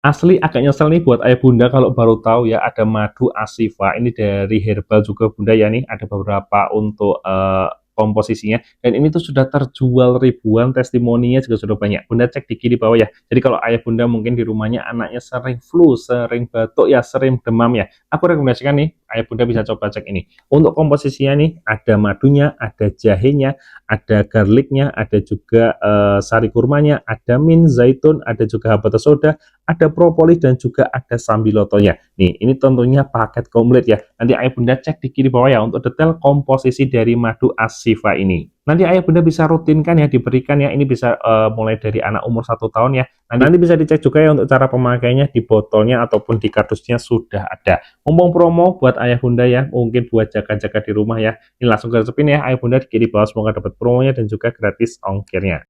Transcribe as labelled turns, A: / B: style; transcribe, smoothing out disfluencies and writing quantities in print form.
A: Asli agak nyesel nih buat ayah bunda kalau baru tahu ya ada madu Asifa ini dari herbal juga bunda ya nih ada beberapa untuk komposisinya dan ini tuh sudah terjual ribuan testimoninya juga sudah banyak bunda cek di kiri bawah ya jadi kalau ayah bunda mungkin di rumahnya anaknya sering flu sering batuk ya sering demam ya aku rekomendasikan nih ayah bunda bisa coba cek ini untuk komposisinya nih ada madunya ada jahenya ada garlicnya ada juga sari kurmanya ada mint zaitun ada juga habatus soda ada propolis dan juga ada sambilotonya. Nih, ini tentunya paket komplit ya. Nanti ayah bunda cek di kiri bawah ya untuk detail komposisi dari madu Asifa ini. Nanti ayah bunda bisa rutinkan ya, diberikan ya. Ini bisa mulai dari anak umur 1 tahun ya. Nanti bisa dicek juga ya untuk cara pemakainya di botolnya ataupun di kardusnya sudah ada. Mumpung promo buat ayah bunda ya, mungkin buat jaga-jaga di rumah ya. Ini langsung gaspin ya ayah bunda di kiri bawah semoga dapat promonya dan juga gratis ongkirnya.